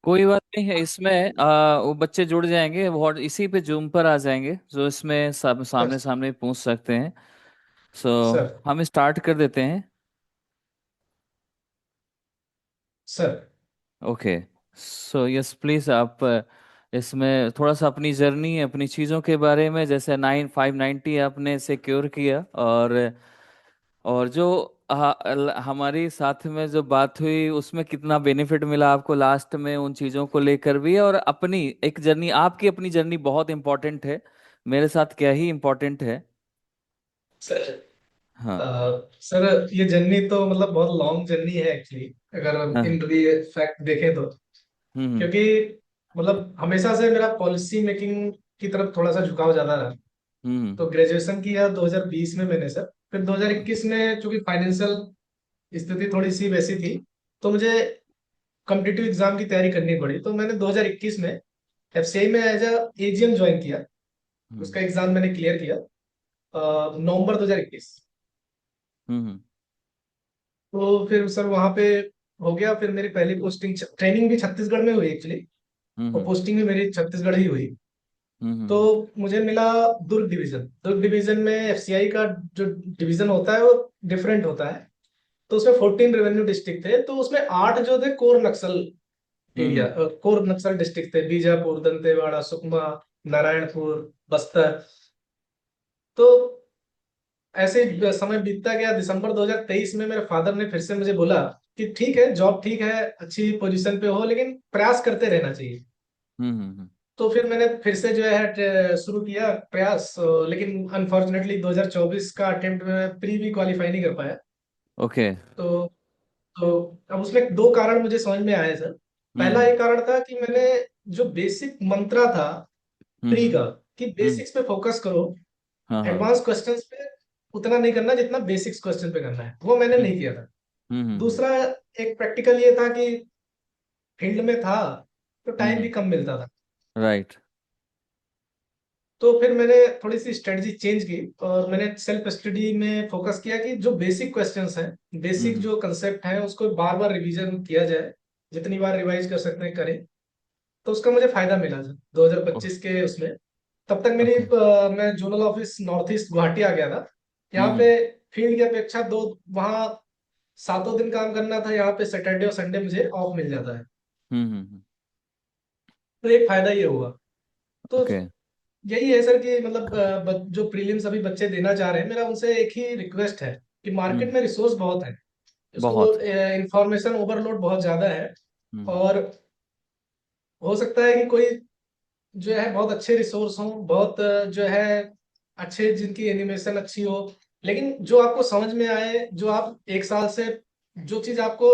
कोई बात नहीं है इसमें। वो बच्चे जुड़ जाएंगे, वो इसी पे जूम पर आ जाएंगे, जो इसमें सब सर सामने सामने पूछ सकते हैं। सो सर हम स्टार्ट कर देते हैं। Sir okay. So yes please आप इसमें थोड़ा सा अपनी जर्नी, अपनी चीज़ों के बारे में, जैसे 9590 आपने सिक्योर किया, और जो हमारी साथ में जो बात हुई उसमें कितना बेनिफिट मिला आपको लास्ट में उन चीज़ों को लेकर भी, और अपनी एक जर्नी, आपकी अपनी जर्नी बहुत इंपॉर्टेंट है, मेरे साथ क्या ही इंपॉर्टेंट है। सर हाँ। सर ये जर्नी तो मतलब बहुत लॉन्ग जर्नी है एक्चुअली, अगर हम हाँ। इन टू बी फैक्ट देखें तो। हम्म। क्योंकि मतलब हमेशा से मेरा पॉलिसी मेकिंग की तरफ थोड़ा सा झुकाव ज्यादा रहा। हम्म। तो ग्रेजुएशन किया 2020 में मैंने सर। फिर 2021 में चूंकि फाइनेंशियल स्थिति थोड़ी सी वैसी थी, तो मुझे कॉम्पिटिटिव एग्जाम की तैयारी करनी पड़ी। तो मैंने 2021 में एफसीआई में एज अ एजीएम ज्वाइन किया। हम्म। उसका एग्जाम मैंने क्लियर किया नवंबर 2021। हम्म। तो फिर सर वहां पे हो गया। फिर मेरी पहली पोस्टिंग, ट्रेनिंग भी छत्तीसगढ़ में हुई एक्चुअली, और हम्म। पोस्टिंग भी मेरी छत्तीसगढ़ ही हुई। तो हम्म। मुझे मिला दुर्ग डिवीजन। दुर्ग डिवीजन में एफसीआई का जो डिवीजन होता है वो डिफरेंट होता है। तो उसमें 14 रेवेन्यू डिस्ट्रिक्ट थे, तो उसमें 8 जो थे कोर नक्सल एरिया, हम्म। कोर नक्सल डिस्ट्रिक्ट थे। बीजापुर, दंतेवाड़ा, सुकमा, नारायणपुर, बस्तर। तो ऐसे ही समय बीतता गया। दिसंबर 2023 में मेरे फादर ने फिर से मुझे बोला कि ठीक है, जॉब ठीक है, अच्छी पोजीशन पे हो, लेकिन प्रयास करते रहना चाहिए। हम्म। तो फिर मैंने फिर से जो है शुरू किया प्रयास। लेकिन अनफॉर्चुनेटली 2024 का अटेम्प्ट में प्री भी क्वालिफाई नहीं कर पाया। ओके। तो तो अब उसमें दो कारण मुझे समझ में आए सर। पहला हम्म। एक कारण था कि मैंने जो बेसिक मंत्रा था हम्म। प्री का, कि हम्म। बेसिक्स पे फोकस करो, हाँ हाँ। एडवांस क्वेश्चंस पे उतना नहीं करना जितना बेसिक्स क्वेश्चन पे करना है, वो मैंने हम्म। नहीं किया था। हम्म। दूसरा एक प्रैक्टिकल ये था कि फील्ड में था तो टाइम भी हम्म। कम मिलता था। राइट। तो फिर मैंने थोड़ी सी स्ट्रेटजी चेंज की, और मैंने सेल्फ स्टडी में फोकस किया कि जो बेसिक क्वेश्चंस हैं, बेसिक हम्म। जो कंसेप्ट हैं, उसको बार बार रिवीजन किया जाए। जितनी बार रिवाइज कर सकते हैं करें। तो उसका मुझे फायदा मिला सर 2025 के उसमें। तब तक मेरी ओके। मैं zonal office north east Guwahati आ गया था। यहाँ हम्म। पे फील्ड की अपेक्षा दो, वहाँ सातों दिन काम करना था, यहाँ पे सैटरडे और संडे मुझे ऑफ मिल जाता है। हम्म। तो एक फायदा ये हुआ। तो ओके। यही है सर कि मतलब जो प्रीलिम्स अभी बच्चे देना चाह रहे हैं, मेरा उनसे एक ही रिक्वेस्ट है कि मार्केट हम्म। में रिसोर्स बहुत है। उसको बहुत। इंफॉर्मेशन ओवरलोड बहुत ज्यादा है। हम्म। और हो सकता है कि कोई जो है बहुत अच्छे रिसोर्स हों, बहुत जो है अच्छे, जिनकी एनिमेशन अच्छी हो, लेकिन जो आपको समझ में आए, जो आप एक साल से जो चीज आपको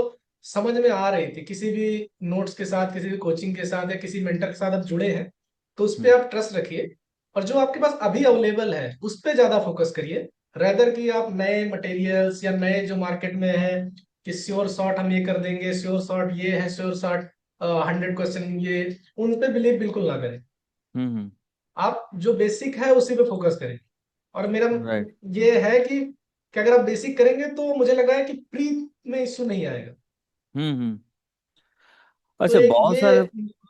समझ में आ रही थी, किसी भी नोट्स के साथ, किसी भी कोचिंग के साथ या किसी मेंटर के साथ आप जुड़े हैं, तो उस हम्म। पर आप ट्रस्ट रखिए। और जो आपके पास अभी अवेलेबल है उस पर ज्यादा फोकस करिए, रेदर कि आप नए मटेरियल्स या नए जो मार्केट में है कि श्योर शॉट हम ये कर देंगे, श्योर शॉट ये है, श्योर शॉट 100 क्वेश्चन ये, उन पे बिलीव बिल्कुल ना करें। हम्म। आप जो बेसिक है उसी पे फोकस करें। और मेरा राइट। ये है कि अगर आप बेसिक करेंगे तो मुझे लग रहा है कि प्री में इश्यू नहीं आएगा। हम्म। तो अच्छा, एक बहुत ये। सारे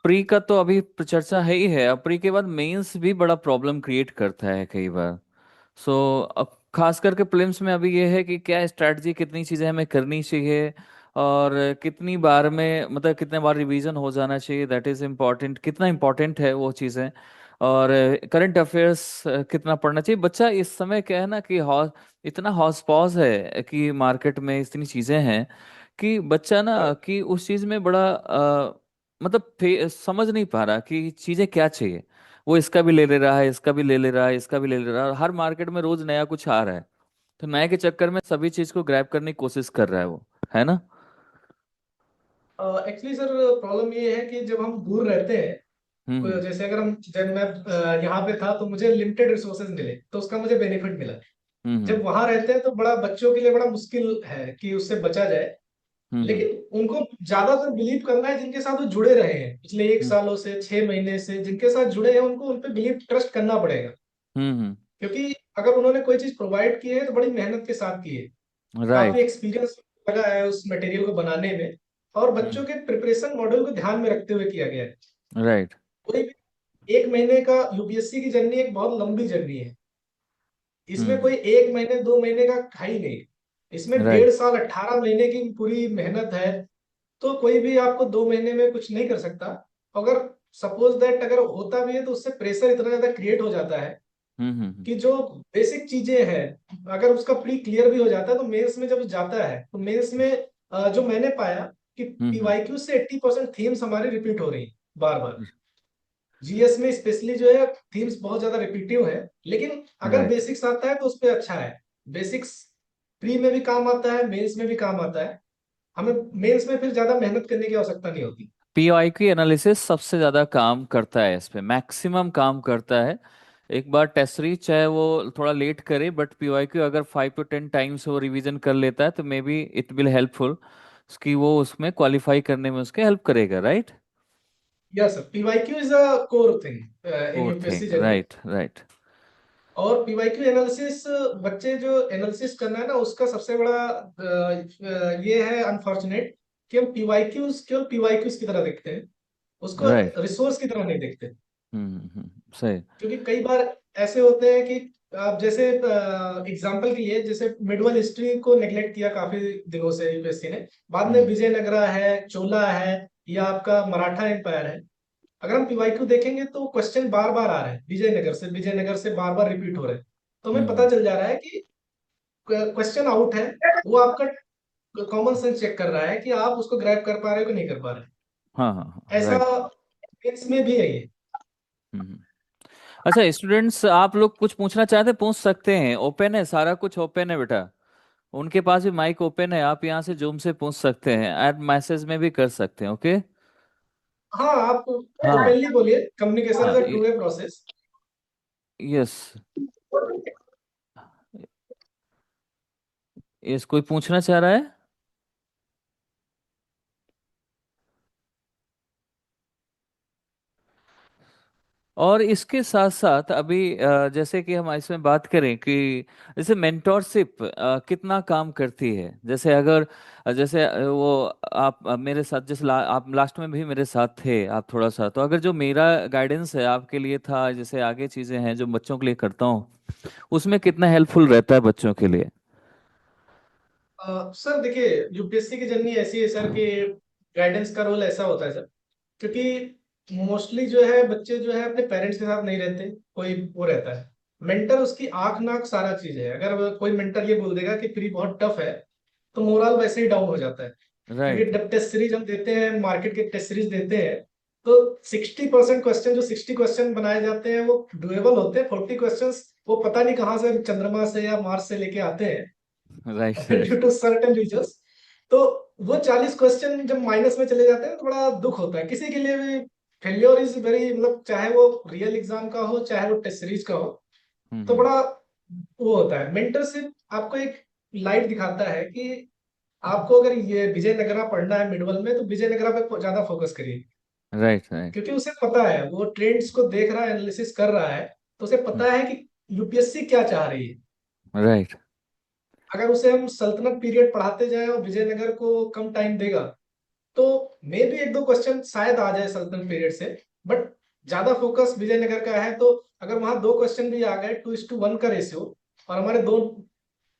प्री का तो अभी चर्चा है ही है, अब प्री के बाद मेंस भी बड़ा प्रॉब्लम क्रिएट करता है कई बार। सो अब खास करके प्रीलिम्स में अभी ये है कि क्या स्ट्रैटेजी, कितनी चीजें हमें करनी चाहिए, और कितनी बार में, मतलब कितने बार रिवीजन हो जाना चाहिए, दैट इज इम्पोर्टेंट, कितना इम्पोर्टेंट है वो चीजें। और करंट अफेयर्स कितना पढ़ना चाहिए। बच्चा इस समय क्या है ना कि इतना हौस पौस है कि मार्केट में इतनी चीजें हैं कि बच्चा ना कि उस चीज में बड़ा मतलब समझ नहीं पा रहा कि चीजें क्या चाहिए। वो इसका भी ले ले रहा है, इसका भी ले ले रहा है, इसका भी ले ले रहा है, और हर मार्केट में रोज नया कुछ आ रहा है, तो नए के चक्कर में सभी चीज को ग्रैब करने की कोशिश कर रहा है वो, है ना। एक्चुअली सर प्रॉब्लम ये है कि जब हम दूर रहते हैं, हम्म। जैसे अगर हम, जब मैं यहाँ पे था तो मुझे लिमिटेड रिसोर्सेज मिले, तो उसका मुझे बेनिफिट मिला। हम्म। जब वहां रहते हैं तो बड़ा बच्चों के लिए बड़ा मुश्किल है कि उससे बचा जाए। हम्म। लेकिन उनको ज्यादातर बिलीव करना है जिनके साथ वो जुड़े रहे हैं पिछले एक हम्म। सालों से, 6 महीने से जिनके साथ जुड़े हैं, उनको उन पे बिलीव ट्रस्ट करना पड़ेगा। हम्म। क्योंकि अगर उन्होंने कोई चीज प्रोवाइड की है तो बड़ी मेहनत के साथ की है, काफी राइट। एक्सपीरियंस लगा है उस मटेरियल को बनाने में। और बच्चों के प्रिपरेशन मॉड्यूल को ध्यान में रखते हुए किया गया है। राइट। कोई भी एक महीने का यूपीएससी की जर्नी एक बहुत लंबी जर्नी है। इसमें हम्म। कोई एक महीने 2 महीने का है ही नहीं। इसमें राइट। 1.5 साल 18 महीने की पूरी मेहनत है। तो कोई भी आपको 2 महीने में कुछ नहीं कर सकता। अगर सपोज दैट अगर होता भी है तो उससे प्रेशर इतना ज्यादा क्रिएट हो जाता है हम्म। कि जो बेसिक चीजें हैं अगर उसका प्री क्लियर भी हो जाता है तो मेंस में जब जाता है तो मेंस में जो मैंने पाया कि हम्म। पीवाईक्यू से 80% थीम्स हमारी रिपीट हो रही बार बार। जीएस में स्पेशली जो है थीम्स बहुत ज्यादा रिपीटिव है। लेकिन अगर राइट। बेसिक्स आता है तो उस पर अच्छा है। बेसिक्स प्री में भी काम आता है, मेंस में भी काम आता है। हमें मेंस में फिर ज्यादा मेहनत करने की आवश्यकता नहीं होती। पीवाईक्यू एनालिसिस सबसे ज़्यादा काम करता है, इस पे मैक्सिमम काम करता है। एक बार टेस्ट सीरीज चाहे वो थोड़ा लेट करे, बट पीवाईक्यू अगर 5 to 10 टाइम्स वो रिवीजन कर लेता है तो may be it will helpful, उसकी वो उसमें क्वालिफाई करने में उसके हेल्प करेगा, right. Yes sir, PYQ is a core thing in core UPSC thing, journey. Right right. और पीवाईक्यू एनालिसिस बच्चे जो एनालिसिस करना है ना उसका सबसे बड़ा ये है अनफॉर्चुनेट कि हम पीवाईक्यूज केवल पीवाईक्यूज की तरह देखते हैं, उसको राइट। रिसोर्स की तरह नहीं देखते। सही। क्योंकि कई बार ऐसे होते हैं कि आप जैसे एग्जाम्पल के लिए जैसे मिडवल हिस्ट्री को नेग्लेक्ट किया काफी दिनों से यूपीएससी ने। बाद में हम्म विजयनगरा है, चोला है, या आपका मराठा एम्पायर है। अगर हम पीवाईक्यू देखेंगे तो क्वेश्चन बार बार आ रहे हैं, विजयनगर से बार बार रिपीट हो रहे हैं। तो हमें हम्म। पता चल जा रहा है कि क्वेश्चन आउट है। वो आपका कॉमन सेंस चेक कर रहा है कि आप उसको ग्रैब कर पा रहे हो कि नहीं कर पा रहे। हाँ हाँ हाँ, ऐसा राइट। इसमें भी है ये। हम्म। अच्छा स्टूडेंट्स, आप लोग कुछ पूछना चाहते पूछ सकते हैं, ओपन है, सारा कुछ ओपन है बेटा। उनके पास भी माइक ओपन है, आप यहाँ से जूम से पूछ सकते हैं, ऐड मैसेज में भी कर सकते हैं, ओके। हाँ, आप हाँ। ओपनली बोलिए, कम्युनिकेशन इज हाँ। A two way process. Yes. Yes, कोई पूछना चाह रहा है? और इसके साथ साथ अभी जैसे कि हम इसमें बात करें कि जैसे मेंटोरशिप कितना काम करती है, जैसे अगर जैसे वो आप मेरे साथ जैसे आप लास्ट में भी मेरे साथ थे आप थोड़ा सा, तो अगर जो मेरा गाइडेंस है आपके लिए था, जैसे आगे चीजें हैं जो बच्चों के लिए करता हूँ, उसमें कितना हेल्पफुल रहता है बच्चों के लिए? सर देखिए, यूपीएससी की जर्नी ऐसी है सर कि गाइडेंस का रोल ऐसा होता है सर। क्योंकि मोस्टली जो है बच्चे जो है अपने पेरेंट्स के साथ नहीं रहते, कोई वो रहता है। मेंटर उसकी आंख नाक सारा चीज है। अगर कोई मेंटर ये बोल देगा कि प्री बहुत टफ है तो मोरल वैसे ही डाउन हो जाता है। क्योंकि राइट। जब टेस्ट सीरीज हम देते हैं, मार्केट के टेस्ट सीरीज देते हैं, तो 60% क्वेश्चन, जो 60 क्वेश्चन बनाए जाते हैं वो डुएबल होते हैं। 40 क्वेश्चन वो पता नहीं कहाँ से चंद्रमा से या मार्स से लेके आते हैं right. Due to certain reasons. तो वो 40 क्वेश्चन जब माइनस में चले जाते हैं तो बड़ा दुख होता है किसी के लिए भी। फेल्योर इज वेरी, मतलब चाहे वो रियल एग्जाम का हो चाहे वो टेस्ट सीरीज का हो, तो हम्म। बड़ा वो होता है। मेंटरशिप आपको एक लाइट दिखाता है कि आपको अगर ये विजयनगरा पढ़ना है मिडवल में तो विजयनगरा पे ज्यादा फोकस करिए। Right right. क्योंकि उसे पता है, वो ट्रेंड्स को देख रहा है, एनालिसिस कर रहा है। तो उसे पता है कि यूपीएससी क्या चाह रही है। राइट। अगर उसे हम सल्तनत पीरियड पढ़ाते जाए और विजयनगर को कम टाइम देगा तो मे भी एक दो क्वेश्चन शायद आ जाए सल्तनत पीरियड से। बट ज्यादा फोकस विजयनगर का है तो अगर वहां दो क्वेश्चन भी आ गए 2:1 का रेशियो, और हमारे दो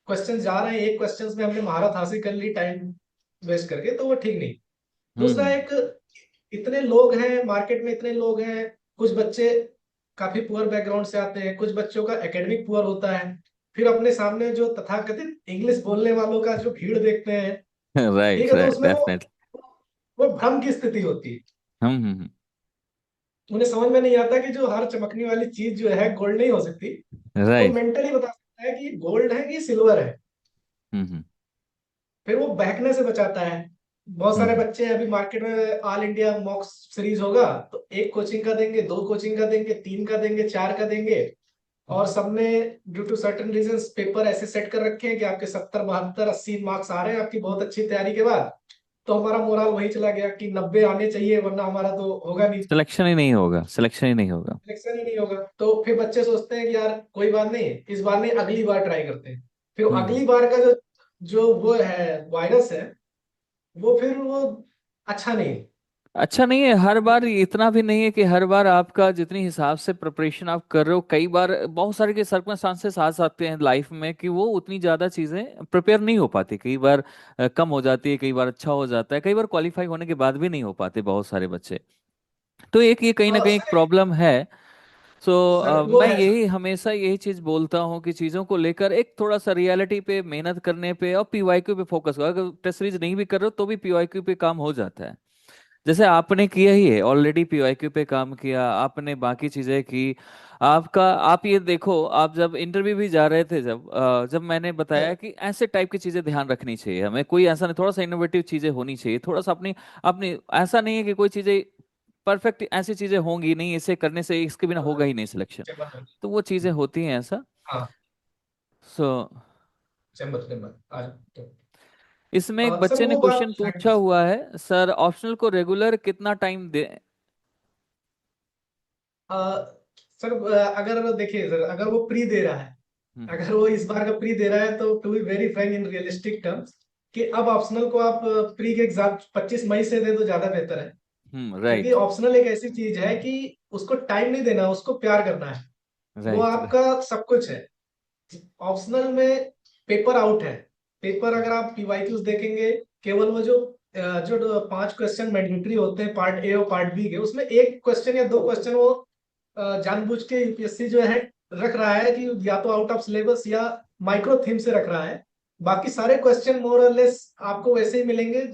क्वेश्चन जा रहे हैं, एक क्वेश्चन में हमने महारत हासिल कर ली टाइम वेस्ट करके, तो वो ठीक नहीं। दूसरा हम्म। एक, इतने लोग हैं मार्केट में, इतने लोग हैं। कुछ बच्चे काफी पुअर बैकग्राउंड से आते हैं, कुछ बच्चों का एकेडमिक पुअर होता है। फिर अपने सामने जो तथाकथित इंग्लिश बोलने वालों का जो भीड़ देखते हैं, ठीक राइट है, तो राइट, उसमें डेफिनेटली। वो भ्रम की स्थिति होती है। हम्म। उन्हें समझ में नहीं आता कि जो हर चमकने वाली चीज जो है गोल्ड नहीं हो सकती। वो राइट। मेंटली बता सकता है कि गोल्ड है कि सिल्वर है। हम्म। फिर वो बहकने से बचाता है। बहुत सारे हम्म। बच्चे हैं अभी मार्केट में, ऑल इंडिया मॉक सीरीज होगा तो एक कोचिंग का देंगे, दो कोचिंग का देंगे, तीन का देंगे, चार का देंगे। और सबने due to certain reasons paper ऐसे सेट कर रखे हैं कि आपके 70 72 80 मार्क्स आ रहे हैं आपकी बहुत अच्छी तैयारी के बाद। तो हमारा मोराल वही चला गया कि 90 आने चाहिए वरना हमारा तो होगा नहीं, सिलेक्शन ही नहीं होगा, सिलेक्शन ही नहीं होगा। सिलेक्शन ही नहीं होगा। तो फिर बच्चे सोचते हैं कि यार कोई बात नहीं, इस बार नहीं अगली बार ट्राई करते हैं। फिर हम्म। अगली बार का जो जो वो है वायरस है, वो फिर वो अच्छा नहीं है। अच्छा नहीं है हर बार, इतना भी नहीं है कि हर बार आपका जितनी हिसाब से प्रिपरेशन आप कर रहे हो, कई बार बहुत सारे के सर्कमस्टांसेस आ सकते हैं लाइफ में कि वो उतनी ज्यादा चीजें प्रिपेयर नहीं हो पाती, कई बार कम हो जाती है, कई बार अच्छा हो जाता है, कई बार क्वालिफाई होने के बाद भी नहीं हो पाते बहुत सारे बच्चे। तो एक ये कहीं ना कहीं एक सर प्रॉब्लम है। सो सर वो मैं है सर। यही हमेशा यही चीज बोलता हूँ कि चीजों को लेकर एक थोड़ा सा रियलिटी पे मेहनत करने पे और पीवाईक्यू पे फोकस करो। अगर टेस्ट सीरीज नहीं भी कर रहे हो तो भी पीवाईक्यू पे काम हो जाता है। जैसे आपने किया ही है ऑलरेडी, पीवाईक्यू पे काम किया आपने, बाकी चीजें की। आपका आप ये देखो, आप जब इंटरव्यू भी जा रहे थे, जब मैंने बताया कि ऐसे टाइप की चीजें ध्यान रखनी चाहिए हमें, कोई ऐसा नहीं, थोड़ा सा इनोवेटिव चीजें होनी चाहिए, थोड़ा सा अपनी अपनी ऐसा नहीं है कि कोई चीजें परफेक्ट ऐसी चीजें होंगी नहीं, इसे करने से इसके बिना होगा ही नहीं सिलेक्शन। चेंबर में। तो वो चीजें होती हैं ऐसा। हाँ, सो चेंबर चेंबर आज तो। इसमें एक सर बच्चे ने वो बात क्वेश्चन है। पूछा हुआ है सर, ऑप्शनल को रेगुलर कितना टाइम दे। अ, सर अगर देखिए सर, अगर वो प्री दे रहा है, हम्म। अगर वो इस बार का प्री दे रहा है, तो to be very frank in realistic terms, कि अब ऑप्शनल को आप प्री के एग्जाम 25 मई से दे तो ज्यादा बेहतर है। क्योंकि राइट ऑप्शनल एक ऐसी चीज है कि उसको टाइम नहीं देना, उसको प्यार करना है। वो राइट। आपका सब कुछ है। ऑप्शनल में पेपर आउट है। पेपर अगर आप पीवाईक्यूज देखेंगे, केवल वो जो 5 क्वेश्चन मैंडेटरी होते हैं पार्ट ए और पार्ट बी के, उसमें एक क्वेश्चन या 2 क्वेश्चन वो जानबूझ के यूपीएससी जो है रख रहा है कि या तो आउट ऑफ सिलेबस या माइक्रो थीम से रख रहा है। बाकी सारे क्वेश्चन मोर और लेस आपको वैसे ही मिलेंगे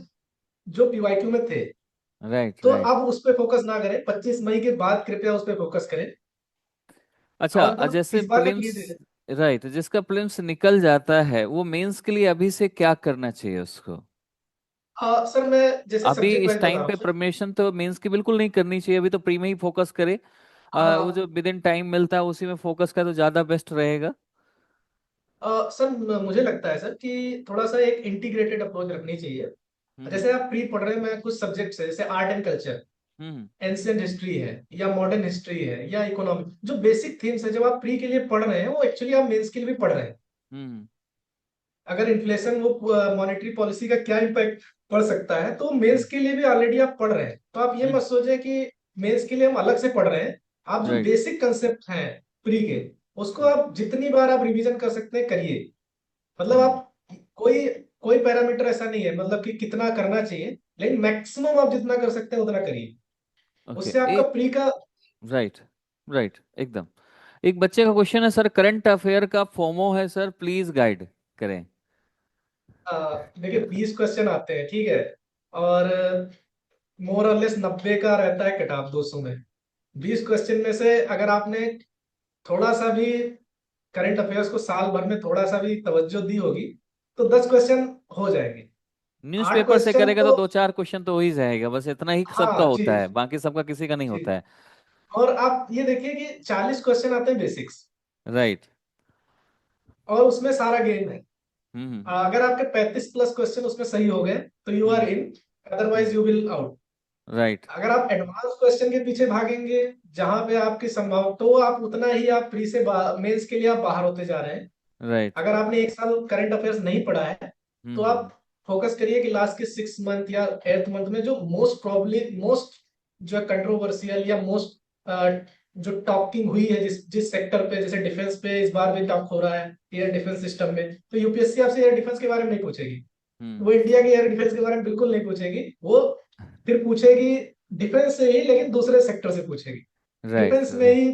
जो पीवाईक्यू में थे। राइट तो राइट। आप उस पर फोकस ना करें, 25 मई के बाद कृपया उस पर फोकस करें। अच्छा और मतलब जैसे इस बार का प्रीलिम्स, प्लीज दे। राइट, जिसका प्रीलिम्स निकल जाता है वो मेंस के लिए अभी से क्या करना चाहिए उसको? सर मैं जैसे अभी सब्जेक्ट इस वाइज बता टाइम रहा हूँ पे सर। प्रिपरेशन तो मेंस की बिल्कुल नहीं करनी चाहिए, अभी तो प्री में ही फोकस करे। वो जो हाँ, विद इन टाइम मिलता है उसी में फोकस करे तो ज्यादा बेस्ट रहेगा। सर मुझे लगता है सर कि थोड़ा सा एक इंटीग्रेटेड अप्रोच रखनी चाहिए। हम्म जैसे आप प्री पढ़ रहे हैं, मैं कुछ सब्जेक्ट्स है जैसे art and culture, hmm ancient history है, या मॉडर्न हिस्ट्री है, या इकोनॉमिक, जो बेसिक थीम्स है जब आप प्री के लिए पढ़ रहे हैं, वो एक्चुअली आप मेंस के लिए भी पढ़ रहे हैं। हम्म अगर इन्फ्लेशन, वो मॉनेटरी पॉलिसी का क्या इम्पैक्ट पड़ सकता है, तो मेंस हम्म के लिए भी ऑलरेडी आप पढ़ रहे हैं। तो आप ये हम्म। मत सोचे कि मेंस के लिए हम अलग से पढ़ रहे हैं। आप जो राइट। बेसिक कंसेप्ट हैं प्री के, उसको आप जितनी बार आप रिवीजन कर सकते हैं करिए। मतलब हम्म। आप, कोई कोई पैरामीटर ऐसा नहीं है मतलब कि कितना करना चाहिए, लेकिन मैक्सिमम आप जितना कर सकते हैं उतना करिए। ओके। उससे आपका एक, प्री का। राइट राइट एकदम। एक बच्चे का क्वेश्चन है सर, करंट अफेयर का फोमो है सर, प्लीज गाइड करें। देखिए 20 क्वेश्चन आते हैं, ठीक है। और मोर और लेस 90 का रहता है कट ऑफ 200 में। 20 क्वेश्चन में से अगर आपने थोड़ा सा भी करंट अफेयर्स को साल भर में थोड़ा सा भी तवज्जो दी होगी, तो 10 क्वेश्चन हो जाएंगे। आठ न्यूज़पेपर से क्वेश्चन करेगा तो तो दो चार क्वेश्चन तो हो ही जाएगा, बस इतना ही सबका हाँ जी होता है, जी बाकी सबका किसी का नहीं जी। होता है। और आप ये देखिए कि 40 क्वेश्चन आते हैं बेसिक्स, राइट। और उसमें सारा गेम है। हम्म अगर आपके 35 प्लस क्वेश्चन उसमें सही हो गए, तो you are hmm in, otherwise hmm. You will out. Right अगर आप एडवांस क्वेश्चन के पीछे भागेंगे, जहां पे आपकी संभावना, तो आप उतना ही आप प्री से मेंस के लिए आप बाहर होते जा रहे हैं। राइट। अगर आपने एक साल करंट अफेयर्स नहीं पढ़ा है, तो हम्म। आप फोकस करिए कि लास्ट के 6 मंथ या 8th मंथ में जो मोस्ट प्रॉब्ली मोस्ट जो कंट्रोवर्शियल या मोस्ट जो टॉकिंग हुई है जिस जिस सेक्टर पे, जैसे डिफेंस पे इस बार भी टॉक हो रहा है, एयर डिफेंस सिस्टम में, तो यूपीएससी आपसे एयर डिफेंस के बारे में नहीं पूछेगी। हम्म। वो इंडिया के एयर डिफेंस के बारे में बिल्कुल नहीं पूछेगी। वो फिर पूछेगी डिफेंस से ही, लेकिन दूसरे सेक्टर से पूछेगी। राइट। डिफेंस में ही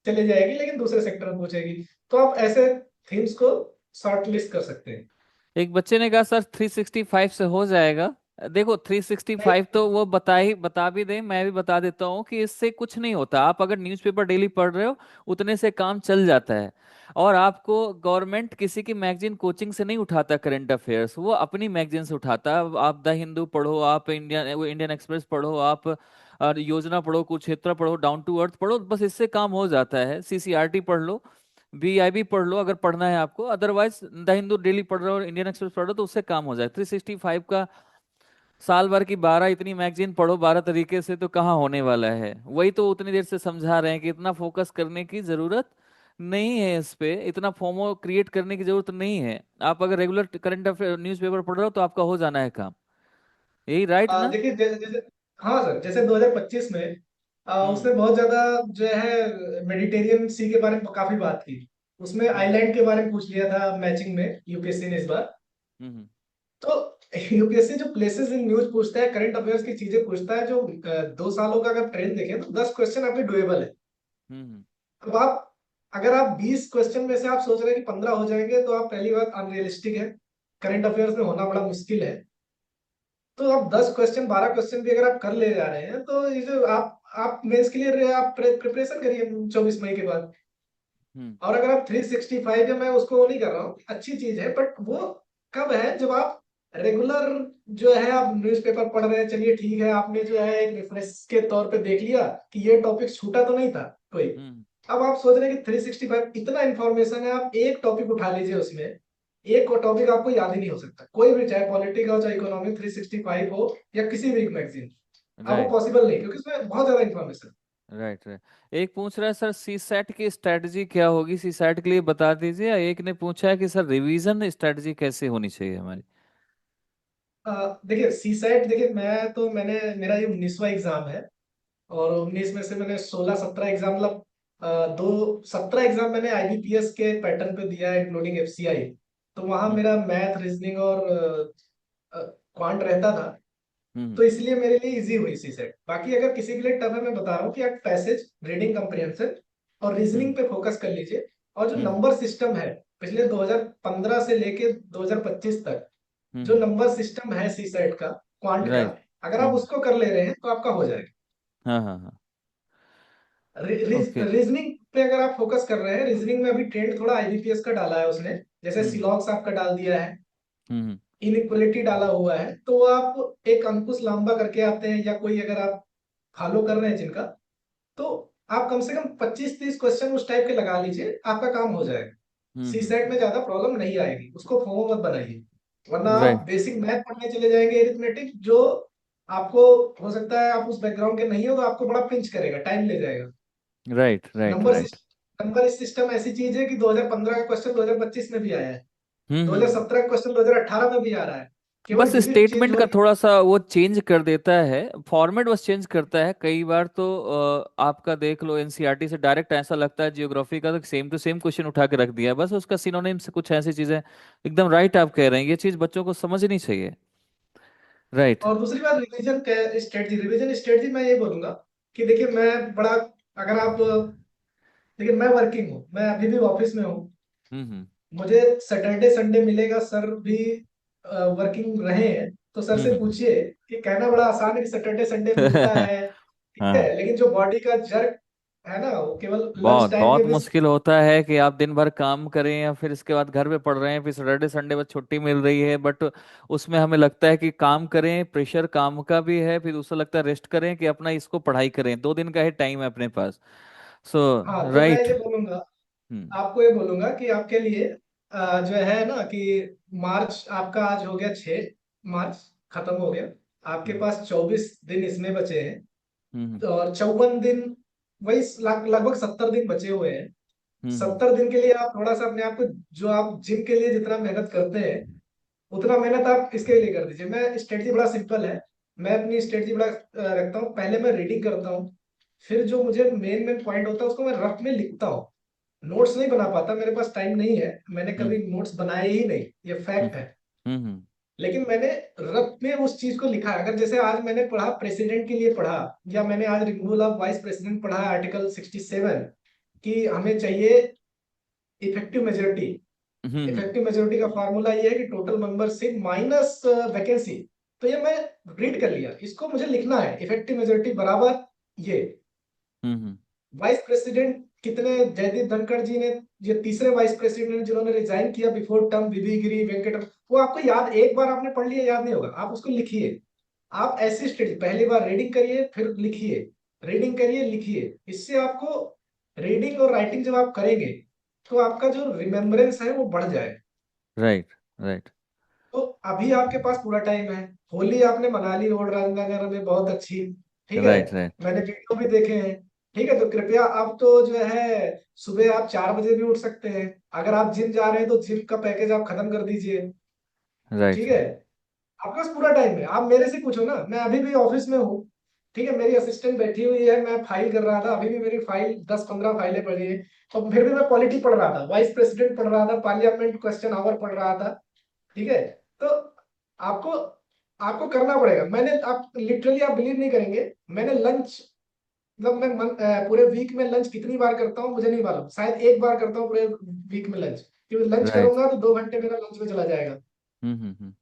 चले जाएगी, लेकिन दूसरे सेक्टर में पूछेगी। तो आप ऐसे थीम्स को शॉर्ट लिस्ट कर सकते हैं। एक बच्चे ने कहा सर 365 से हो जाएगा। देखो 365 नहीं, तो वो बता भी दें, मैं भी बता देता हूँ कि इससे कुछ नहीं होता। आप अगर न्यूज़पेपर डेली पढ़ रहे हो उतने से काम चल जाता है। और आपको गवर्नमेंट किसी की मैगजीन कोचिंग से नहीं उठाता करंट अफेयर्स, वो अपनी मैगजीन से उठाता है। आप द हिंदू पढ़ो, आप इंडियन एक्सप्रेस पढ़ो, आप और योजना पढ़ो, कुरुक्षेत्र पढ़ो, डाउन टू अर्थ पढ़ो, बस इससे काम हो जाता है। सीसीआरटी पढ़ लो, वीआईबी पढ़ लो अगर पढ़ना है आपको, अदरवाइज द हिंदू डेली पढ़ रहे हो और इंडियन एक्सप्रेस पढ़ रहे हो तो उससे काम हो जाए। 365 का साल भर की 12 इतनी मैगजीन पढ़ो 12 तरीके से तो कहाँ होने वाला है। वही तो उतनी देर से समझा रहे हैं कि इतना फोकस करने की जरूरत नहीं है, इस पे इतना फोमो क्रिएट करने की जरूरत नहीं है। आप अगर रेगुलर करंट अफेयर न्यूज़पेपर पढ़ रहे हो तो आपका हो जाना है काम। यही राइट ना? देखिए जैसे, हाँ सर, जैसे 2025 में हम्म। उसने बहुत ज्यादा जो है मेडिटेरियन सी के बारे में काफी बात की। उसमें हम्म। आइलैंड के बारे में पूछ लिया था मैचिंग में यूपीएससी ने इस बार। हम्म। तो यूपीएससी जो प्लेसेस इन न्यूज पूछता है, करंट अफेयर्स की चीजें पूछता है, जो 2 सालों का अगर ट्रेंड देखें तो 10 क्वेश्चन आपके डुएबल है। हम्म। अब आप, अगर आप 20 क्वेश्चन में से आप सोच रहे हैं कि 15 हो जाएंगे, तो आप पहली बात अनरियलिस्टिक है। करंट अफेयर्स में होना बड़ा मुश्किल है। तो आप 10 क्वेश्चन 12 क्वेश्चन भी अगर आप कर ले जा रहे हैं, तो ये जो आप मेंस के लिए आप प्रिपरेशन करिए 24 मई के बाद। हम्म। और अगर आप 365 है, मैं उसको वो नहीं कर रहा हूँ, अच्छी चीज है, बट वो कब है जब आप रेगुलर जो है आप न्यूज़पेपर पढ़ रहे हैं, चलिए ठीक है, आपने जो है एक रेफरेंस के तौर पे देख लिया कि ये टॉपिक छूटा तो नहीं था कोई। हम्म। अब आप सोच रहे हैं कि 365 इतना इंफॉर्मेशन है, आप एक टॉपिक उठा लीजिए उसमें, एक टॉपिक आपको याद ही नहीं हो सकता, कोई भी, चाहे पॉलिटिक्स हो चाहे इकोनॉमिक, 365 हो या किसी भी मैगजीन। अब वो राइट। पॉसिबल नहीं, क्योंकि उसमें बहुत ज्यादा इंफॉर्मेशन। राइट। राइट। एक पूछ रहा है सर, सी सेट की स्ट्रेटजी क्या होगी, सी सेट के लिए बता दीजिए। एक ने पूछा है कि सर रिवीजन स्ट्रेटजी कैसे होनी चाहिए हमारी। देखिए सी सेट, देखिए मेरा ये 19वां एग्जाम है। और 19 में से मैंने 16 17 एग्जाम, मतलब दो 17 एग्जाम मैंने आईबीपीएस के पैटर्न पे दिया है, इंक्लूडिंग एफसीआई। तो वहां हम्म। मेरा मैथ, रीजनिंग और क्वांट रहता था। हम्म। तो इसलिए मेरे लिए इजी हुई सी सेट। बाकी अगर किसी के लिए टफ है, मैं बता रहा हूँ कि आप पैसेज, रीडिंग कम्प्रिहेंशन और रीजनिंग हम्म। पे फोकस कर लीजिए। और जो हम्म। नंबर सिस्टम है पिछले 2015 से लेके 2025 तक, जो हम्म। नंबर सिस्टम है सी सेट का, क्वांट का, राइट। अगर आप हम्म। उसको कर ले रहे हैं तो आपका हो जाएगा। हाँ हाँ हाँ। ओके। रीजनिंग पे अगर आप फोकस कर रहे हैं, रीजनिंग में अभी ट्रेंड थोड़ा आईबीपीएस का डाला है उसने। जैसे हम्म। सिलॉक्स आपका डाल दिया है, हम्म। इनइक्वलिटी डाला हुआ है। तो आप एक अंकुश लांबा करके आते हैं, या कोई अगर आप फॉलो कर रहे हैं जिनका, तो आप कम से कम 25 30 क्वेश्चन उस टाइप के लगा लीजिए, आपका काम हो जाएगा। सी हम्म। सेट में ज्यादा प्रॉब्लम नहीं आएगी, उसको फोमो मत बनाइए। वरना आप राइट। बेसिक मैथ पढ़ने चले जाएंगे, एरिथमेटिक, जो आपको, हो सकता है आप उस बैकग्राउंड के नहीं हो, तो आपको बड़ा पिंच करेगा, टाइम ले जाएगा। Right. Right. Number right. System number system ऐसी चीज है कि 2015 का क्वेश्चन 2025 में भी आया है, हम्म। 2017 का क्वेश्चन 2018 में भी आ रहा है। केवल बस यूनिट चेंज स्टेटमेंट हो का रही है। थोड़ा सा वो चेंज कर देता है, फॉर्मेट बस चेंज करता है कई बार तो। आपका देख लो एनसीईआरटी से डायरेक्ट ऐसा लगता है जियोग्राफी का तो सेम टू सेम क्वेश्चन उठा के रख दिया है, बस उसका सिनोनिम्स कुछ ऐसी चीजें। एकदम राइट आप कह रहे हैं, ये चीज बच्चों को समझनी चाहिए। राइट। और दूसरी बात, रिवीजन स्ट्रेटजी मैं ये बोलूंगा कि देखिए, मैं बड़ा, अगर आप, देखिए मैं वर्किंग हूँ, मैं अभी भी ऑफिस में हूँ। हम्म। मुझे सैटरडे संडे मिलेगा, सर भी वर्किंग रहे हैं, तो सर से हम्म। पूछिए कि कहना बड़ा आसान है कि सैटरडे संडे मिलता है, ठीक है, हाँ। लेकिन जो बॉडी का जर्क है ना, वो केवल लंच बहुत टाइम के बहुत बीच। मुश्किल होता है कि आप दिन भर काम करें या फिर इसके बाद घर पे पड़ रहे हैं, फिर सैटरडे संडे बस छुट्टी मिल रही है, बट उसमें हमें लगता है कि काम करें, प्रेशर काम का भी है, फिर दूसरा लगता है रेस्ट करें कि अपना इसको पढ़ाई करें, 2 दिन का ही टाइम है अपने पास। सो हाँ, तो मैं राइट। ये बोलूंगा, हम्म। आपको ये बोलूंगा कि आपके लिए जो है ना कि मार्च आपका आज हो गया 6 मार्च, खत्म हो गया। आपके हम्म। पास 24 दिन इसमें बचे हैं। हम्म। और 54 दिन, वही लगभग 70 दिन बचे हुए हैं। हम्म। 70 दिन के लिए आप थोड़ा सा अपने आप को, जो आप जिम के लिए जितना मेहनत करते हैं, उतना मेहनत आप इसके लिए कर दीजिए। मैं स्ट्रेटजी बड़ा सिंपल है। मैं अपनी स्ट्रेटजी बड़ा रखता हूँ, पहले मैं रीडिंग करता हूँ, फिर जो मुझे मेन मेन पॉइंट होता है उसको मैं रफ में लिखता हूँ। नोट्स नहीं बना पाता, मेरे पास टाइम नहीं है, मैंने हम्म। कभी नोट्स बनाए ही नहीं, ये हम्म। फैक्ट है। हम्म। लेकिन मैंने रफ में उस चीज को लिखा है। अगर जैसे आज मैंने पढ़ा, प्रेसिडेंट के लिए पढ़ा, या मैंने आज रिमूवल ऑफ वाइस प्रेसिडेंट पढ़ा, आर्टिकल 67, कि हमें चाहिए इफेक्टिव मेजोरिटी। हम्म। इफेक्टिव मेजोरिटी का फार्मूला ये है कि टोटल मेंबरशिप माइनस वैकेंसी। तो ये मैं रीड कर लिया, इसको मुझे लिखना है, इफेक्टिव मेजोरिटी बराबर ये। हम्म। वाइस प्रेसिडेंट कितने, जयदीप धनखड़ जी ने, ये तीसरे वाइस प्रेसिडेंट जिन्होंने रिजाइन किया बिफोर टर्म, बीबी गिरी, वेंकट, वो आपको याद, एक बार आपने पढ़ लिया याद नहीं होगा, आप उसको लिखिए। आप ऐसी स्टेज, पहली बार रीडिंग करिए फिर लिखिए, रीडिंग करिए लिखिए, इससे आपको, रीडिंग और राइटिंग जब आप करेंगे, तो आपका जो रिमेम्बरेंस है वो बढ़ जाए। राइट। राइट। तो अभी आपके पास पूरा टाइम है। होली आपने मना ली रोड राजनगर में, बहुत अच्छी, ठीक है, राइट। राइट। मैंने वीडियो भी देखे हैं। ठीक है, तो कृपया आप तो जो है सुबह आप 4 बजे भी उठ सकते हैं। अगर आप जिम जा रहे हैं तो जिम का पैकेज आप खत्म कर दीजिए, राइट। ठीक है। आपके पास पूरा टाइम है, आप मेरे से पूछो ना, मैं अभी भी ऑफिस में हूँ। ठीक है, मेरी असिस्टेंट बैठी हुई है, मैं फाइल कर रहा था, अभी भी मेरी फाइल 10-15 फाइलें पड़ी है। और फिर भी मैं पॉलिटी पढ़ रहा था, वाइस प्रेसिडेंट पढ़ रहा था, पार्लियामेंट क्वेश्चन आवर पढ़ रहा था। ठीक है। तो आपको आपको करना पड़ेगा। मैंने, आप लिटरली आप बिलीव नहीं करेंगे, मैंने लंच, मतलब मैं पूरे वीक में लंच कितनी बार करता हूँ मुझे नहीं मालूम, शायद एक बार करता हूँ पूरे वीक में लंच, क्योंकि लंच राइट। करूंगा तो 2 घंटे मेरा लंच में चला जाएगा। हम्म।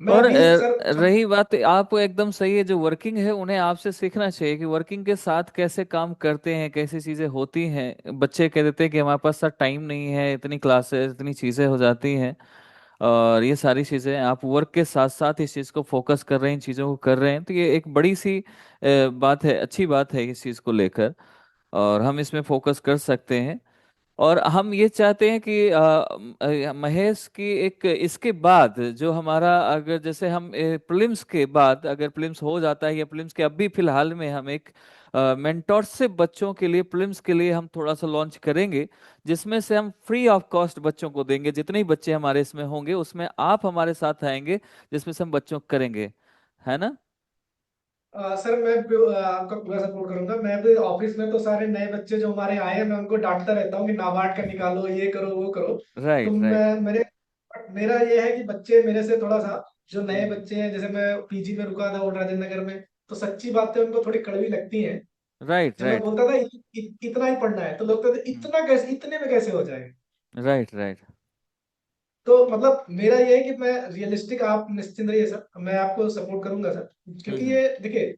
मैं और अभी सर रही बात, आप एकदम सही है, जो वर्किंग है उन्हें आपसे सीखना चाहिए कि वर्किंग के साथ कैसे काम करते हैं, कैसी चीजें होती हैं। बच्चे कह देते हैं कि हमारे पास सर टाइम नहीं है, इतनी क्लासेस, इतनी चीजें हो जाती हैं। और ये सारी चीजें आप वर्क के साथ साथ इस चीज को फोकस कर रहे हैं, इन चीजों को कर रहे हैं, तो ये एक बड़ी सी बात है, अच्छी बात है इस चीज को लेकर। और हम इसमें फोकस कर सकते हैं। और हम ये चाहते हैं कि महेश की एक इसके बाद जो हमारा, अगर जैसे हम प्रीलिम्स के बाद, अगर प्रीलिम्स हो जाता है या प्रीलिम्स के अभी फिलहाल में हम एक मेंटोरशिप बच्चों के लिए प्रीलिम्स के लिए हम थोड़ा सा लॉन्च करेंगे, जिसमें से हम फ्री ऑफ कॉस्ट बच्चों को देंगे। जितने ही बच्चे हमारे इसमें होंगे उसमें आप हमारे साथ आएंगे, जिसमें से हम बच्चों को करेंगे, है ना? सर मैं आपका पूरा सपोर्ट करूंगा। मैं भी ऑफिस में तो सारे नए बच्चे जो हमारे आए हैं, मैं उनको डांटता रहता हूँ कि नाबार्ड का निकालो, ये करो वो करो। तो राइट राइट। मैं मेरे मेरा ये है कि बच्चे मेरे से थोड़ा सा, जो नए हम्म। बच्चे हैं, जैसे मैं पीजी में रुका था ओल्ड राजेंद्र नगर में, तो सच्ची बातें उनको थोड़ी कड़वी लगती हैं। राइट जब मैं राइट। बोलता था इतना ही पढ़ना है, तो लोग कहते थे इतना कैसे, इतने में कैसे हो जाएगा। Right right. तो मतलब मेरा ये है कि मैं रियलिस्टिक, आप निश्चिंत रहिए सर, मैं आपको सपोर्ट करूंगा सर। क्योंकि हम्म। ये देखिए,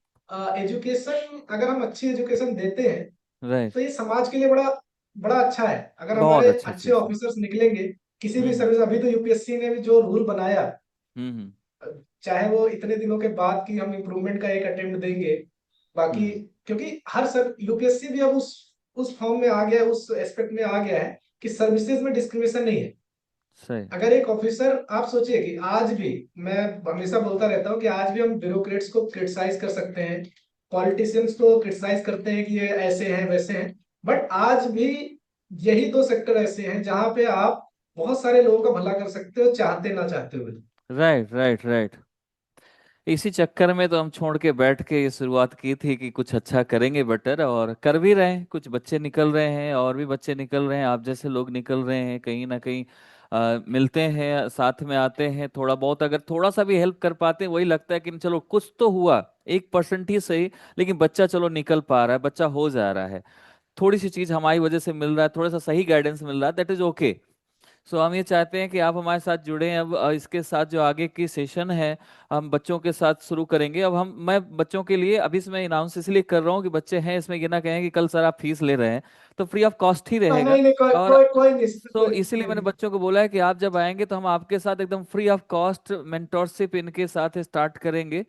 एजुकेशन अगर हम अच्छी एजुकेशन देते हैं राइट। तो ये समाज के लिए बड़ा बड़ा अच्छा है। अगर बहुत हमारे अच्छा अच्छे चीज है। ऑफिसर्स निकलेंगे किसी भी हम्म। सर्विस, अभी तो यूपीएससी ने भी जो रूल बनाया, हम्म। चाहे वो इतने दिनों के बाद कि हम इम्प्रूवमेंट का एक अटेम्प्ट देंगे, बाकी, हम्म। क्योंकि हर सर यूपीएससी भी अब उस फॉर्म में आ गया है, उस एस्पेक्ट में आ गया है कि सर्विसेज में डिस्क्रिमिनेशन नहीं है। सही। अगर एक ऑफिसर, आप सोचिए कि आज भी, मैं हमेशा बोलता रहता हूँ कि आज भी हम ब्यूरोक्रेट्स को क्रिटिसाइज कर सकते हैं, पॉलिटिशियंस को क्रिटिसाइज करते हैं कि ये ऐसे हैं वैसे हैं, बट आज भी यही 2 सेक्टर ऐसे हैं जहां पे आप बहुत सारे लोगों का भला कर सकते हो, चाहते ना चाहते हुए। Right right right. इसी चक्कर में तो हम छोड़ के बैठ के ये शुरुआत की थी कि कुछ अच्छा करेंगे बेटर, और कर भी रहे हैं। कुछ बच्चे निकल रहे हैं, और भी बच्चे निकल रहे हैं, आप जैसे लोग निकल रहे हैं, कहीं ना कहीं मिलते हैं, साथ में आते हैं। थोड़ा बहुत अगर थोड़ा सा भी हेल्प कर पाते हैं, वही लगता है कि चलो कुछ तो हुआ, 1% ही सही, लेकिन बच्चा चलो निकल पा रहा है, बच्चा हो जा रहा है। थोड़ी सी चीज हमारी वजह से मिल रहा है, थोड़ा सा सही गाइडेंस मिल रहा है, दैट इज ओके। सो हम ये चाहते हैं कि आप हमारे साथ जुड़ें। अब इसके साथ जो आगे की सेशन है, हम बच्चों के साथ शुरू करेंगे। अब मैं बच्चों के लिए अभी इसमें अनाउंस इसलिए कर रहा हूँ कि बच्चे हैं इसमें, ये ना कहें कि कल सर आप फीस ले रहे हैं, तो फ्री ऑफ कॉस्ट ही रहेगा। नहीं नहीं, कोई और कोई कोई नहीं सर, तो कोई इसीलिए कोई मैंने नहीं। बच्चों को बोला है कि आप जब आएंगे तो हम आपके साथ एकदम फ्री ऑफ कॉस्ट मेंटोरशिप इनके साथ स्टार्ट करेंगे।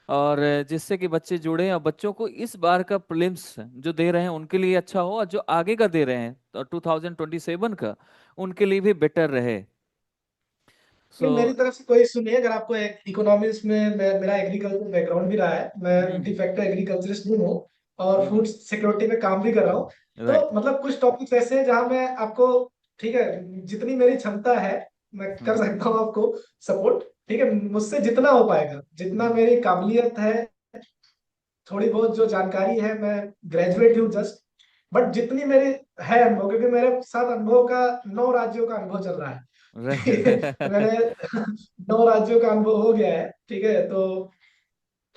और जिससे कि बच्चे जुड़े, और बच्चों को इस बार का प्रीलिम्स जो दे रहे हैं उनके लिए अच्छा हो, और जो आगे का दे रहे हैं तो 2027 का, उनके लिए भी बेटर रहे। सो नहीं, मेरी तरफ से कोई इशू नहीं है। अगर आपको इकोनॉमिक्स में, मेरा एग्रीकल्चर बैकग्राउंड भी रहा है, मैं हम्म डिफेक्टिव एग्रीकल्चरिस्ट भी हूँ और हम्म फूड सिक्योरिटी में काम भी कर रहा हूँ। तो राइट। मतलब कुछ टॉपिक्स ऐसे हैं जहाँ मैं आपको, ठीक है, जितनी मेरी क्षमता है मैं कर हम्म सकता हूँ आपको सपोर्ट। ठीक है, मुझसे जितना हो पाएगा, जितना हम्म मेरी काबिलियत है, थोड़ी बहुत जो जानकारी है, मैं ग्रेजुएट हूँ जस्ट, बट जितनी मेरी है अनुभव, क्योंकि मेरे साथ अनुभव का 9 राज्यों का अनुभव चल रहा है। ठीक है, राइट। मैंने 9 राज्यों का अनुभव हो गया है। ठीक है,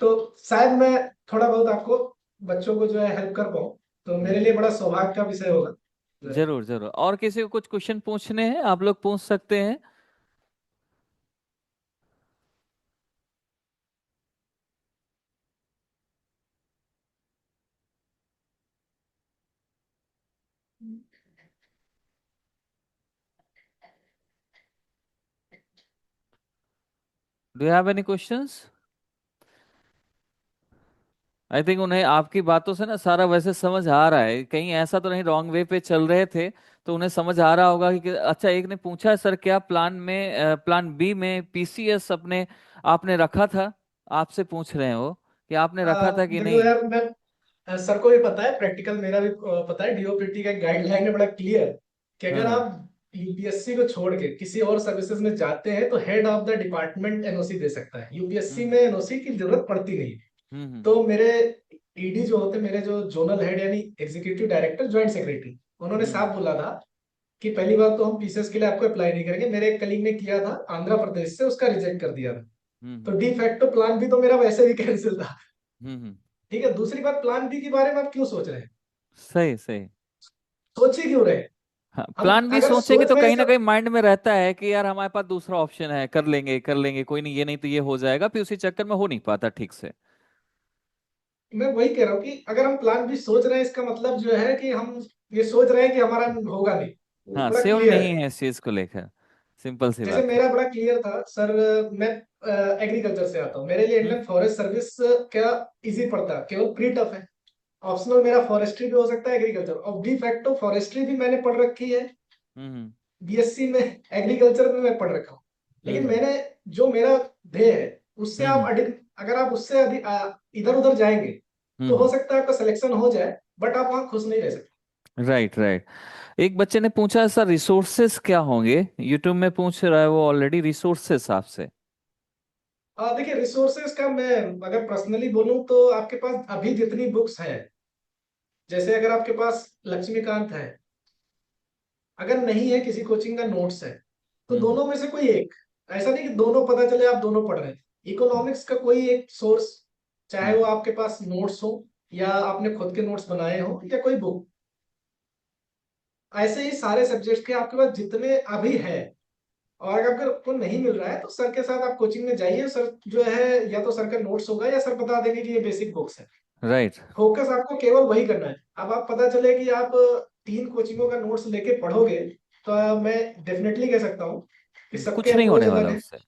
तो शायद मैं थोड़ा बहुत आपको, बच्चों को जो है हेल्प कर पाऊँ, तो मेरे लिए हम्म। बड़ा सौभाग्य का विषय होगा जो है। जरूर जरूर, और किसी को कुछ क्वेश्चन पूछने हैं आप लोग पूछ सकते हैं। Do you have any questions? I think उन्हें आपकी बातों से ना सारा वैसे समझ आ रहा है, कहीं ऐसा तो नहीं रॉन्ग वे पे चल रहे थे, तो उन्हें समझ आ रहा होगा अच्छा। एक ने पूछा है सर, क्या प्लान में प्लान बी में पीसीएस अपने आपने रखा था? आपसे पूछ रहे हैं वो कि आपने रखा था कि देखो नहीं। यार, मैं सर को भी पता है, प्रैक्टिकल मेरा भी पता है, डीओपीटी का गाइडलाइन है बड़ा क्लियर कि हाँ अगर हाँ। आप यूपीएससी को छोड़ के किसी और सर्विसेज में जाते हैं तो head of the department NOC दे सकता है, यूपीएससी हम्म में एनओसी की जरूरत पड़ती नहीं। हम्म तो मेरे ईडी जो होते, मेरे जो जोनल हेड यानी एग्जीक्यूटिव डायरेक्टर ज्वाइंट सेक्रेटरी, उन्होंने हम्म साफ बोला था कि पहली बात तो हम पीसीएस के लिए आपको अप्लाई नहीं करेंगे। मेरे एक कलीग ने किया था आंध्र प्रदेश से, उसका रिजेक्ट कर दिया था। हम्म तो डी फैक्टो प्लान बी तो मेरा वैसे भी कैंसिल था। हम्म। ठीक है, दूसरी बात, प्लान बी के बारे में आप क्यों सोच रहे हैं? सही सही। सोच ही क्यों रहे हैं? हाँ, हम प्लान भी अगर सोचेंगे सोच तो रहे हैं कहीं ना इसका, कहीं माइंड में रहता है कि यार हमारे पास दूसरा ऑप्शन है, कर लेंगे कर लेंगे, कोई नहीं, ये नहीं तो ये हो जाएगा, फिर उसी चक्कर में हो नहीं पाता ठीक से। मैं वही कह रहा हूँ कि अगर हम प्लान बी सोच रहे हैं, इसका मतलब जो है कि हम ये सोच रहे हैं कि हमारा होगा नहीं। वो हाँ, बड़ा श्योर क्लियर नहीं है। है इस चीज को लेकर। सिंपल सी जैसे बात है। मेरा बड़ा क्लियर था सर, मैं एग्रीकल्चर से आता हूँ, मेरे लिए हम्म इंडियन फॉरेस्ट सर्विस क्या इजी पड़ता, केवल प्री टफ है। ऑप्शनल मेरा फॉरेस्ट्री भी हो सकता है, एग्रीकल्चर, और डी फैक्टो फॉरेस्ट्री भी मैंने पढ़ रखी है। हम्म बीएससी में एग्रीकल्चर में मैं पढ़ रखा हूँ। लेकिन हम्म मैंने जो मेरा ध्येय है उससे आप हम्म अगर आप उससे इधर उधर जाएंगे तो हो हम्म। सकता है आपका सिलेक्शन हो जाए, बट आप वहां खुश नहीं रह सकते। Right right. एक बच्चे ने पूछा सर रिसोर्सेस क्या होंगे, यूट्यूब में पूछ रहा है वो ऑलरेडी रिसोर्सेस आपसे। देखिए, रिसोर्सेज का मैं अगर पर्सनली बोलूं तो आपके पास अभी जितनी बुक्स हैं, जैसे अगर आपके पास लक्ष्मीकांत है, अगर नहीं है किसी कोचिंग का नोट्स है, तो हम्म दोनों में से कोई एक, ऐसा नहीं कि दोनों पता चले आप दोनों पढ़ रहे हैं, हम्म इकोनॉमिक्स का कोई एक सोर्स, चाहे हम्म वो आपके पास नोट्स हो या आपने खुद के नोट्स बनाए हो या कोई बुक, ऐसे ही सारे सब्जेक्ट्स के आपके पास जितने अभी है। और अगर आपको नहीं मिल रहा है तो सर के साथ आप कोचिंग में जाइए, सर जो है या तो सर का नोट्स होगा या सर बता देंगे कि ये बेसिक बुक्स है। राइट। फोकस आपको केवल वही करना है। अब आप पता चले कि आप 3 कोचिंगों का नोट्स लेके पढ़ोगे, तो मैं डेफिनेटली कह सकता हूँ कि सबके कुछ नहीं अप्रोच होने वाला अलग है, उससे।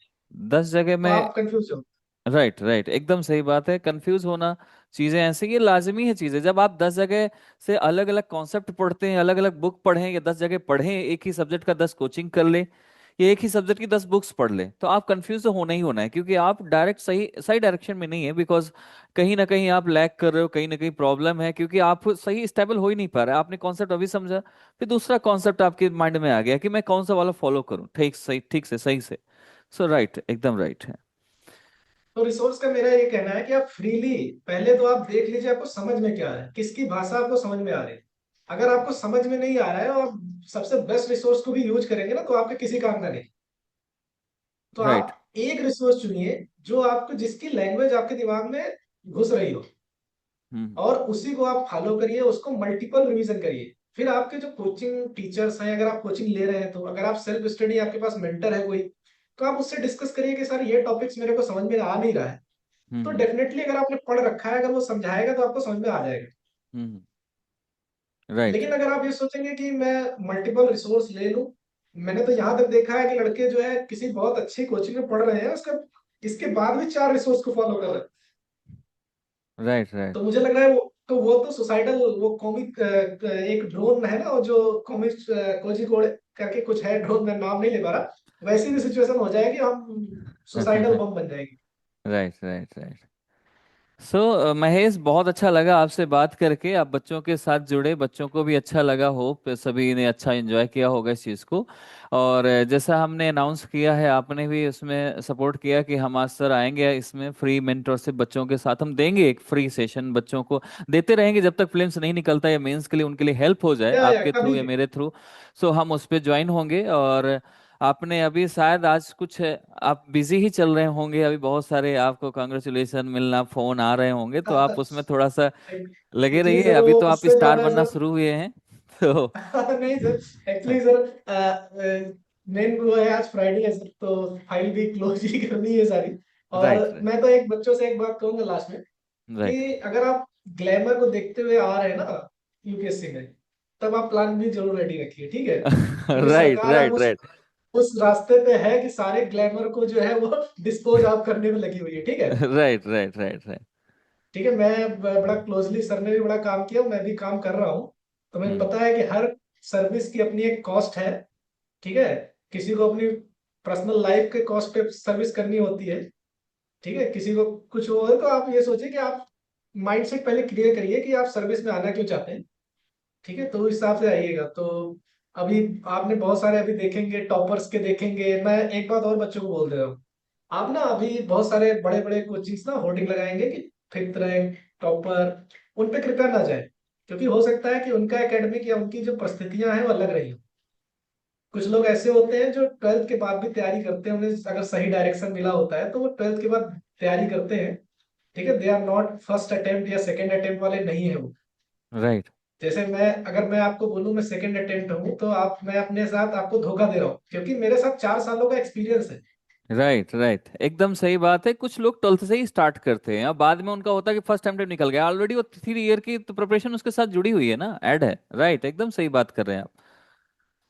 10 जगह तो में। आप कंफ्यूज हो। राइट राइट, एकदम सही बात है, कंफ्यूज होना। चीजें ऐसे, ये लाजमी है चीजें, जब आप 10 जगह से अलग अलग कॉन्सेप्ट पढ़ते हैं, अलग अलग बुक पढ़ें या 10 जगह पढ़ें, एक ही सब्जेक्ट का 10 कोचिंग कर ले या एक ही सब्जेक्ट की 10 बुक्स पढ़ ले, तो आप कंफ्यूज तो होना ही होना है, क्योंकि आप डायरेक्ट सही सही डायरेक्शन में नहीं है, बिकॉज कहीं ना कहीं आप लैग कर रहे हो, कहीं ना कहीं प्रॉब्लम है, क्योंकि आप सही स्टेबल हो ही नहीं पा रहे। आपने कॉन्सेप्ट अभी समझा, फिर दूसरा कॉन्सेप्ट आपके माइंड में आ गया कि मैं कौन सा वाला फॉलो करूं, ठीक सही ठीक से सही से। सो राइट, एकदम राइट है। तो रिसोर्स का मेरा ये कहना है कि आप फ्रीली पहले तो आप देख लीजिए आपको समझ में क्या आ रहा है, किसकी भाषा आपको समझ में आ रही है। अगर आपको समझ में नहीं आ रहा है और आप सबसे बेस्ट रिसोर्स को भी यूज करेंगे ना, तो आपके किसी काम का नहीं। तो राइट। आप एक रिसोर्स चुनिए जो आपको, जिसकी लैंग्वेज आपके दिमाग में घुस रही हो, हम्म और उसी को आप फॉलो करिए, उसको मल्टीपल रिवीजन करिए। फिर आपके जो कोचिंग टीचर्स हैं, अगर आप कोचिंग ले रहे हैं, तो अगर आप सेल्फ स्टडी, आपके पास मेंटर है कोई, तो आप उससे डिस्कस करिए कि सर ये टॉपिक्स मेरे को समझ में आ नहीं रहा है। तो हम्म डेफिनेटली अगर आपने पढ़ रखा है, अगर वो समझाएगा तो आपको समझ में आ जाएगा। हम्म। राइट। लेकिन अगर आप ये सोचेंगे कि मैं मल्टीपल रिसोर्स ले लूं, मैंने तो यहाँ तक देखा है कि लड़के जो है किसी बहुत अच्छी कोचिंग में पढ़ रहे हैं, उसका इसके बाद भी 4 रिसोर्स को फॉलो कर रहे हैं। Right right. तो मुझे लग रहा है वो तो सोसाइटल, वो कॉमिक, एक ड्रोन है ना, वो जो कॉमिक कोजी कोड करके कुछ है ड्रोन, में नाम नहीं ले पा रहा, वैसी भी सिचुएशन हो जाएगी, हम सोसाइटल बम बन जाएगी। Right right right. So Mahesh, बहुत अच्छा लगा आपसे बात करके, आप बच्चों के साथ जुड़े, बच्चों को भी अच्छा लगा, होप सभी ने अच्छा एंजॉय किया होगा इस चीज़ को। और जैसा हमने अनाउंस किया है, आपने भी उसमें सपोर्ट किया कि हम आज सर आएंगे, इसमें फ्री मेंटरशिप बच्चों के साथ हम देंगे, एक फ्री सेशन बच्चों को देते रहेंगे जब तक फिल्म्स नहीं निकलता या मेंस के लिए उनके लिए हेल्प हो जाए, या आपके थ्रू कभी या भी। मेरे थ्रू। सो हम उस पर ज्वाइन होंगे। और आपने अभी शायद आज कुछ, आप बिजी ही चल रहे होंगे अभी, बहुत सारे आपको कांग्रेचुलेशन मिलना, फोन आ रहे होंगे, तो आप उसमें थोड़ा सा लगे एक्चुअली रहिए, सर अभी वो तो आप उससे स्टार ज्यादा बनना सर, शुरू हुए हैं। तो नहीं सर, एक्चुअली सर मेन वो है, आज फ्राइडे है सर, तो फाइल भी क्लोज ही करनी है सारी। और राइट राइट मैं तो एक बच्चों से एक बात कहूंगा लास्ट में, राइट। कि अगर आप ग्लैमर को देखते हुए आ रहे हैं ना यूपीएससी में, तब आप प्लान भी जरूर रेडी रखिए, ठीक है? क्योंकि राइट सरकार अब राइट उस राइट उस रास्ते पे है कि सारे ग्लैमर को जो है वो डिस्पोज ऑफ करने में लगी हुई है, ठीक है? Right right right right. ठीक है, मैं बड़ा क्लोजली, सर ने भी बड़ा काम किया, मैं भी काम कर रहा हूँ, तो मुझे हम्म पता है कि हर सर्विस की अपनी एक कॉस्ट है। ठीक है, किसी को अपनी पर्सनल लाइफ के कॉस्ट पे सर्विस करनी होती है। ठीक है, किसी को कुछ हो, तो आप ये सोचिए कि आप माइंडसेट पहले क्लियर करिए कि आप सर्विस में आना क्यों चाहते हैं। ठीक है, तो उस हिसाब से आइएगा। तो अभी आपने बहुत सारे अभी देखेंगे, टॉपर्स के देखेंगे। मैं एक बात और बच्चों को बोल दे रहा हूँ, आप ना अभी बहुत सारे बड़े बड़े कोचिंग्स ना होर्डिंग लगाएंगे कि 5th रैंक, टॉपर, उन पे कृपया ना जाए। क्योंकि हो सकता है कि उनका एकेडमिक या उनकी जो परिस्थितियां हैं वो अलग रही हो। कुछ लोग ऐसे होते हैं जो 12th के बाद भी तैयारी करते हैं, उन्हें अगर सही डायरेक्शन मिला होता है तो वो 12th के बाद तैयारी करते हैं। ठीक है, they are not first attempt या सेकंड अटेम्प्ट वाले नहीं है वो। राइट, जैसे मैं आपको बोलूं मैं सेकंड अटेम्प्ट हूँ, तो आप मैं अपने साथ आपको धोखा दे रहा हूँ, क्योंकि मेरे साथ 4 सालों का एक्सपीरियंस है। राइट, राइट, एकदम सही बात है। कुछ लोग 12th से ही स्टार्ट करते हैं, अब बाद में उनका होता है कि फर्स्ट अटेम्प्ट निकल गया, ऑलरेडी वो 3 ईयर की तो प्रिपरेशन उसके साथ जुड़ी हुई है ना, ऐड है। राइट, एकदम सही बात कर रहे हैं आप।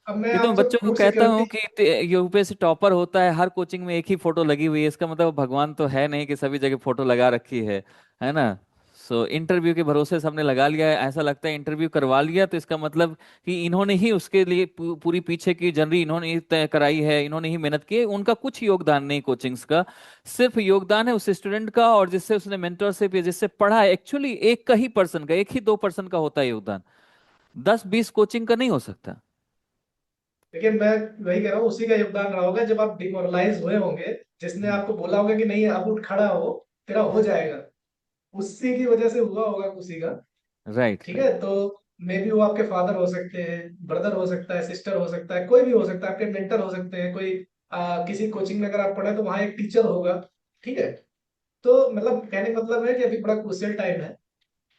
अब मैं ये तो मैं आपसे बच्चों को फूड कहता हूँ सिक्योरिटी। कि यूपीएससी टॉपर होता है, हर कोचिंग में एक ही फोटो लगी हुई है, इसका मतलब भगवान तो है नहीं कि सभी जगह फोटो लगा रखी है ना। सो इंटरव्यू के भरोसे सबने लगा लिया है, ऐसा लगता है इंटरव्यू करवा लिया तो इसका मतलब कि इन्होंने ही उसके लिए पूरी पीछे की जर्नी इन्होंने ही तय कराई है, इन्होंने ही मेहनत की है, उनका कुछ योगदान नहीं कोचिंग्स का। सिर्फ योगदान है उस स्टूडेंट का, और जिससे उसने मेंटरशिप या जिससे पढ़ा है, एक्चुअली एक का ही पर्सन का, एक ही 2% का होता है योगदान, 10-20 कोचिंग का नहीं हो सकता। देखिए मैं वही कह रहा हूँ, उसी का योगदान रहा होगा जब आप डिमोरलाइज हुए होंगे, जिसने आपको बोला होगा कि नहीं अब उठ खड़ा हो, तेरा हो जाएगा। उसी की वजह से हुआ होगा उसी का। राइट, ठीक राइट, है, तो मे बी वो आपके फादर हो सकते हैं, ब्रदर हो सकता है, सिस्टर हो सकता है, कोई भी हो सकता है, आपके मेंटर हो सकते हैं, कोई किसी कोचिंग में अगर आप पढ़े तो वहाँ एक टीचर होगा। ठीक है, तो मतलब कहने का मतलब है कि अभी बड़ा क्रूशियल टाइम है।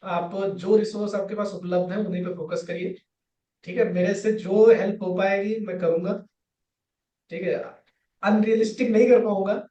आप जो रिसोर्स आपके पास उपलब्ध है उन्हीं पे फोकस करिए। ठीक है, मेरे से जो हेल्प हो पाएगी मैं करूंगा। ठीक है, अनरियलिस्टिक नहीं कर पाऊंगा,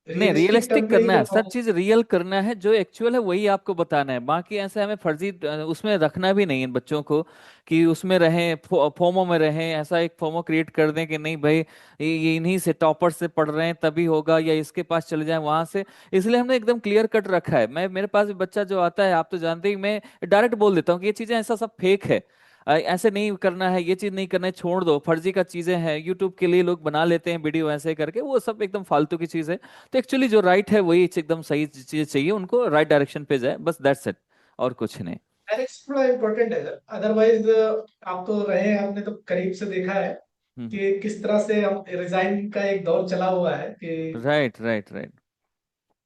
नहीं, रियलिस्टिक रियलिस्टिक टर्म पे ही करना कर है, सच पाऊंगा। चीज रियल करना है, जो एक्चुअल है वही आपको बताना है, बाकी ऐसे हमें फर्जी उसमें रखना भी नहीं है बच्चों को कि उसमें रहें, फोमो में रहें, ऐसा एक फोमो क्रिएट कर दें कि नहीं भाई ये इन्हीं से टॉपर से पढ़ रहे हैं तभी होगा, या इसके पास चले जाएं वहां से। इसलिए हमने एकदम क्लियर कट रखा है। मैं मेरे पास भी बच्चा जो आता है, आप तो जानते ही, मैं डायरेक्ट बोल देता हूँ कि ये चीजें ऐसा सब फेक है, ऐसे नहीं करना है, ये चीज नहीं करना है, छोड़ दो, फर्जी का चीजें हैं, यूट्यूब के लिए लोग बना लेते हैं वीडियो ऐसे करके, वो सब एकदम फालतू की चीज है। तो एक्चुअली जो राइट है वही एकदम सही चीज चाहिए, उनको राइट डायरेक्शन पे जाए, बस दैट्स इट, और कुछ नहीं। डायरेक्शन थोड़ा इम्पोर्टेंट है सर, अदरवाइज आप तो रहे हैं, हमने तो करीब से देखा है हम्म। कि किस तरह से हम रिजाइन का एक दौर चला हुआ है कि राइट, राइट, राइट,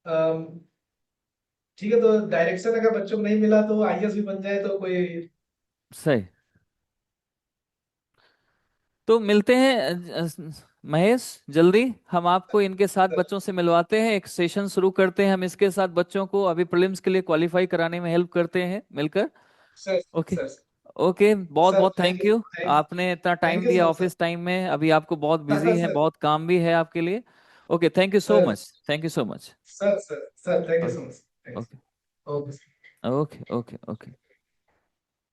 अम, ठीक है, तो डायरेक्शन अगर बच्चों को नहीं मिला तो आईएएस भी बन जाए तो कोई। सही। तो मिलते हैं महेश, जल्दी हम आपको इनके साथ बच्चों से मिलवाते हैं, एक सेशन शुरू करते हैं, हम इसके साथ बच्चों को अभी प्रीलिम्स के लिए क्वालिफाई कराने में हेल्प करते हैं मिलकर। Sir okay. सर ओके, बहुत सर बहुत thank thank you you. Thank आपने इतना थैंक टाइम यू दिया so much sir. Office time में, अभी आपको बहुत बिजी है, सर बहुत काम भी है आपके लिए। Okay, thank you so sir much, thank you so much. Sir sir sir thank you so much. Okay, okay. Okay, okay, okay.